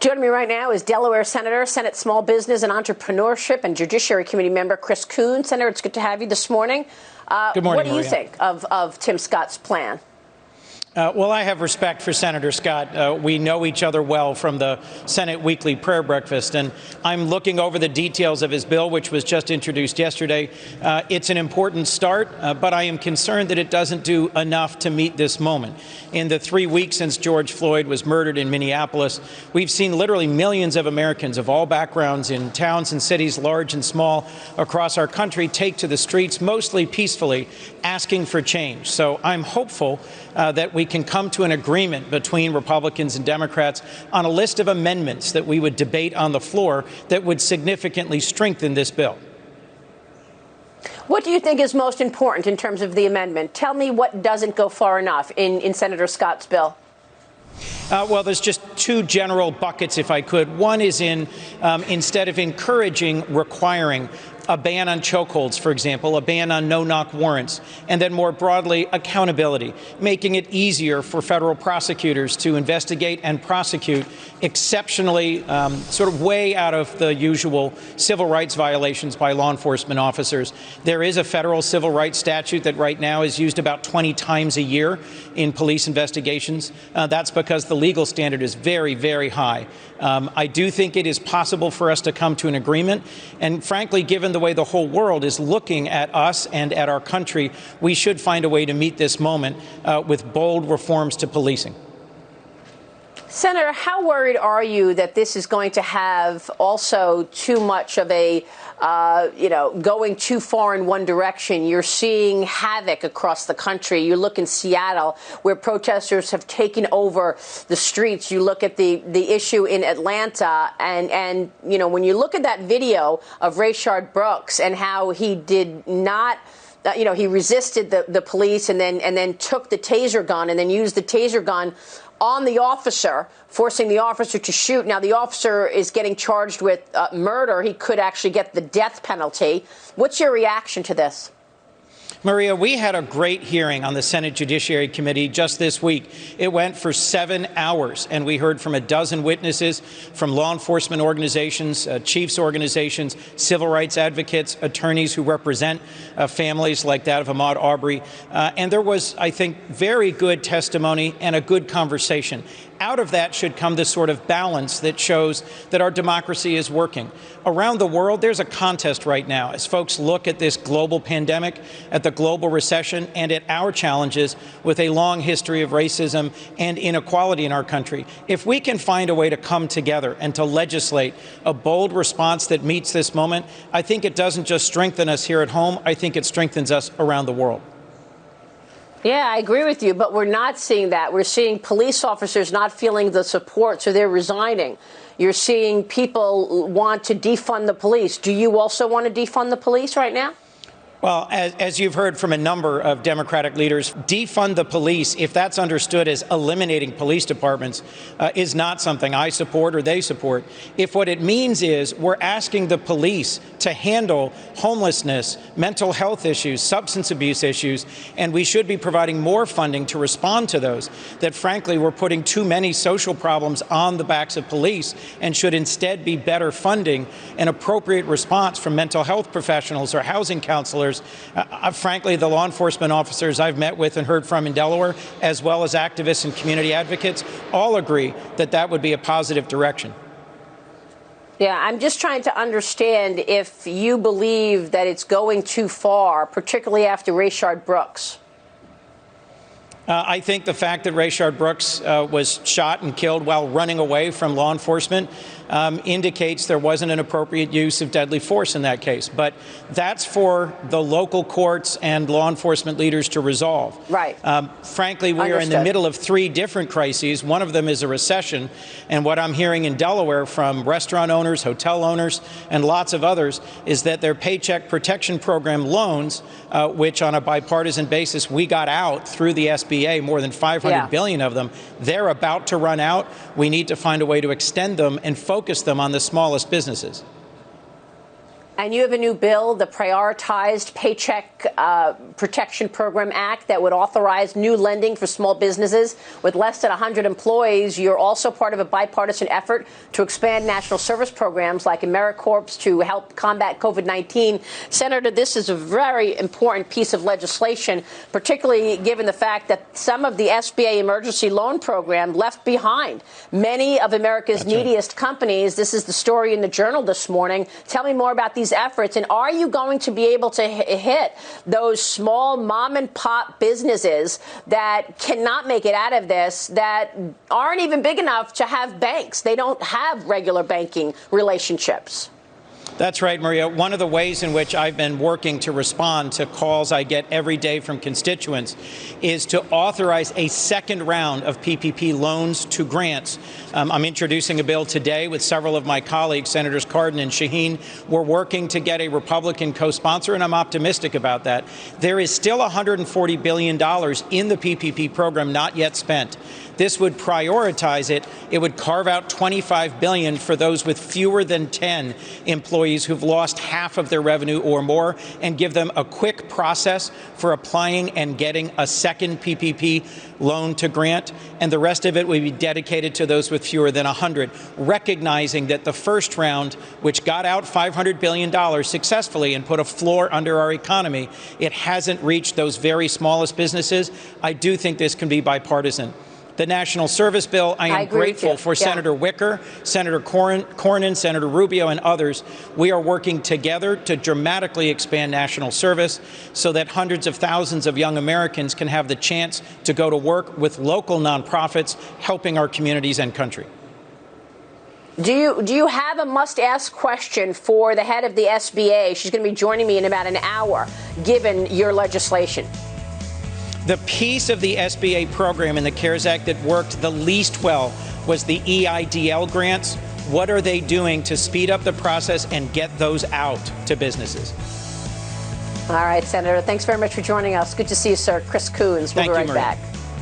Joining me right now is Delaware Senator, Senate Small Business and Entrepreneurship and Judiciary Committee member Chris Coons. Senator, it's good to have you this morning. Good morning, What do you think of Tim Scott's plan? Well, I have respect for Senator Scott. We know each other well from the Senate weekly prayer breakfast, and I'm looking over the details of his bill, which was just introduced yesterday. It's an important start, but I am concerned that it doesn't do enough to meet this moment. In the 3 weeks since George Floyd was murdered in Minneapolis, we've seen literally millions of Americans of all backgrounds in towns and cities, large and small, across our country take to the streets, mostly peacefully, asking for change. So I'm hopeful that we can come to an agreement between Republicans and Democrats on a list of amendments that we would debate on the floor that would significantly strengthen this bill. What do you think is most important in terms of the amendment? Tell me what doesn't go far enough in Senator Scott's bill. Well, there's just two general buckets, if I could. One is instead of encouraging, requiring a ban on chokeholds, for example, a ban on no-knock warrants, and then more broadly, accountability, making it easier for federal prosecutors to investigate and prosecute exceptionally sort of way out of the usual civil rights violations by law enforcement officers. There is a federal civil rights statute that right now is used about 20 times a year in police investigations. That's because the legal standard is very, very high. I do think it is possible for us to come to an agreement, and frankly, given the way the whole world is looking at us and at our country, we should find a way to meet this moment with bold reforms to policing. Senator, how worried are you that this is going to have also too much of a, going too far in one direction? You're seeing havoc across the country. You look in Seattle, where protesters have taken over the streets. You look at the issue in Atlanta, and when you look at that video of Rayshard Brooks and how he did not. He resisted the police and then took the taser gun and then used the taser gun on the officer, forcing the officer to shoot. Now, the officer is getting charged with murder. He could actually get the death penalty. What's your reaction to this? Maria, we had a great hearing on the Senate Judiciary Committee just this week. It went for 7 hours, and we heard from a dozen witnesses from law enforcement organizations, chiefs organizations, civil rights advocates, attorneys who represent families like that of Ahmaud Arbery. And there was, I think, very good testimony and a good conversation. Out of that should come this sort of balance that shows that our democracy is working. Around the world, there's a contest right now as folks look at this global pandemic, at the global recession, and at our challenges with a long history of racism and inequality in our country. If we can find a way to come together and to legislate a bold response that meets this moment, I think it doesn't just strengthen us here at home, I think it strengthens us around the world. Yeah, I agree with you, but we're not seeing that. We're seeing police officers not feeling the support, so they're resigning. You're seeing people want to defund the police. Do you also want to defund the police right now? Well, as you've heard from a number of Democratic leaders, defund the police, if that's understood as eliminating police departments, is not something I support or they support. If what it means is we're asking the police to handle homelessness, mental health issues, substance abuse issues, and we should be providing more funding to respond to those, that frankly we're putting too many social problems on the backs of police and should instead be better funding an appropriate response from mental health professionals or housing counselors. Frankly, the law enforcement officers I've met with and heard from in Delaware, as well as activists and community advocates, all agree that that would be a positive direction. Yeah, I'm just trying to understand if you believe that it's going too far, particularly after Rayshard Brooks. I think the fact that Rayshard Brooks was shot and killed while running away from law enforcement indicates there wasn't an appropriate use of deadly force in that case. But that's for the local courts and law enforcement leaders to resolve. Right. Frankly, we are in the middle of 3 different crises. One of them is a recession. And what I'm hearing in Delaware from restaurant owners, hotel owners, and lots of others is that their Paycheck Protection Program loans, which on a bipartisan basis we got out through the SBA, more than $500 billion of them, they're about to run out. We need to find a way to extend them and focus them on the smallest businesses. And you have a new bill, the Prioritized Paycheck Protection Program Act, that would authorize new lending for small businesses with less than 100 employees. You're also part of a bipartisan effort to expand national service programs like AmeriCorps to help combat COVID-19. Senator, this is a very important piece of legislation, particularly given the fact that some of the SBA emergency loan program left behind many of America's neediest companies. This is the story in the Journal this morning. Tell me more about these efforts, and are you going to be able to hit those small mom and pop businesses that cannot make it out of this, that aren't even big enough to have banks? They don't have regular banking relationships. That's right, Maria. One of the ways in which I've been working to respond to calls I get every day from constituents is to authorize a second round of PPP loans to grants. I'm introducing a bill today with several of my colleagues, Senators Cardin and Shaheen. We're working to get a Republican co-sponsor, and I'm optimistic about that. There is still $140 billion in the PPP program not yet spent. This would prioritize it. It would carve out $25 billion for those with fewer than 10 employees who've lost half of their revenue or more, and give them a quick process for applying and getting a second PPP loan to grant. And the rest of it would be dedicated to those with fewer than 100, recognizing that the first round, which got out $500 billion successfully and put a floor under our economy, it hasn't reached those very smallest businesses. I do think this can be bipartisan. The National Service Bill, I am grateful for Senator Wicker, Senator Cornyn, Senator Rubio, and others. We are working together to dramatically expand national service so that hundreds of thousands of young Americans can have the chance to go to work with local nonprofits, helping our communities and country. Do you have a must-ask question for the head of the SBA? She's going to be joining me in about an hour, given your legislation. The piece of the SBA program in the CARES Act that worked the least well was the EIDL grants. What are they doing to speed up the process and get those out to businesses? All right, Senator, thanks very much for joining us. Good to see you, sir. Chris Coons. We'll be right back.